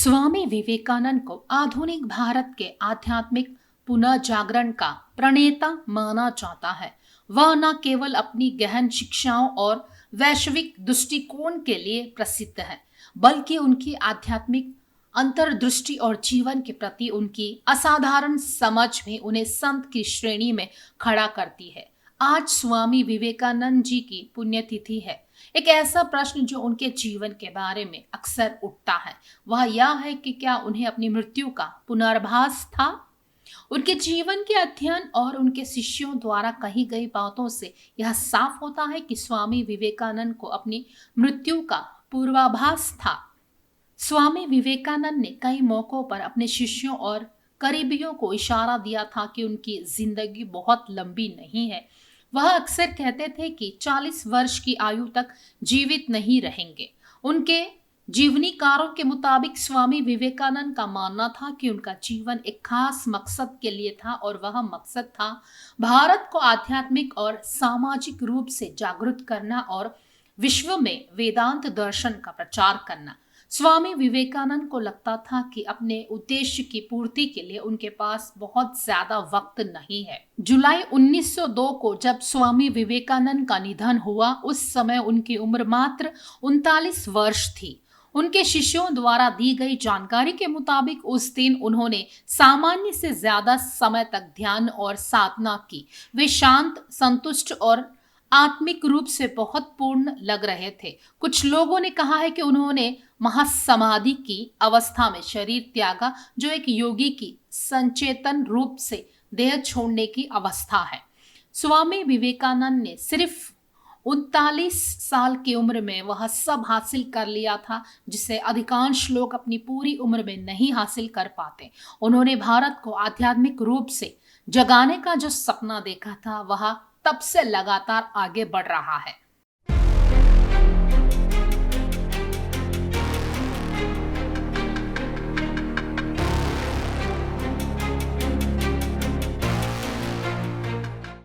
स्वामी विवेकानंद को आधुनिक भारत के आध्यात्मिक पुनर्जागरण का प्रणेता माना जाता है। वह न केवल अपनी गहन शिक्षाओं और वैश्विक दृष्टिकोण के लिए प्रसिद्ध है, बल्कि उनकी आध्यात्मिक अंतर्दृष्टि और जीवन के प्रति उनकी असाधारण समझ भी उन्हें संत की श्रेणी में खड़ा करती है। आज स्वामी विवेकानंद जी की पुण्यतिथि है। एक ऐसा प्रश्न जो उनके जीवन के बारे में अक्सर उठता है वह यह है कि क्या उन्हें अपनी मृत्यु का पुनर्भास था। उनके जीवन के अध्ययन और उनके शिष्यों द्वारा कही गई बातों से यह साफ होता है कि स्वामी विवेकानंद को अपनी मृत्यु का पूर्वाभास था। स्वामी विवेकानंद ने कई मौकों पर अपने शिष्यों और करीबियों को इशारा दिया था कि उनकी जिंदगी बहुत लंबी नहीं है। वह अक्सर कहते थे कि 40 वर्ष की आयु तक जीवित नहीं रहेंगे। उनके जीवनीकारों के मुताबिक स्वामी विवेकानंद का मानना था कि उनका जीवन एक खास मकसद के लिए था और वह मकसद था भारत को आध्यात्मिक और सामाजिक रूप से जागरूक करना और विश्व में वेदांत दर्शन का प्रचार करना। स्वामी विवेकानंद को लगता था कि अपने उद्देश्य की पूर्ति के लिए उनके पास बहुत ज्यादा वक्त नहीं है। जुलाई 1902 को जब स्वामी विवेकानंद का निधन हुआ, उस समय उनकी उम्र मात्र 39 वर्ष थी। उनके शिष्यों द्वारा दी गई जानकारी के मुताबिक उस दिन उन्होंने सामान्य से ज्यादा समय तक ध्यान और साधना की। वे शांत, संतुष्ट और आत्मिक रूप से बहुत पूर्ण लग रहे थे। कुछ लोगों ने कहा है कि उन्होंने महासमाधि की अवस्था में शरीर त्यागा, जो एक योगी की संचेतन रूप से देह छोड़ने की अवस्था है। स्वामी विवेकानंद ने सिर्फ 39 साल की उम्र में वह सब हासिल कर लिया था जिसे अधिकांश लोग अपनी पूरी उम्र में नहीं हासिल कर पाते। उन्होंने भारत को आध्यात्मिक रूप से जगाने का जो सपना देखा था वह तब से लगातार आगे बढ़ रहा है।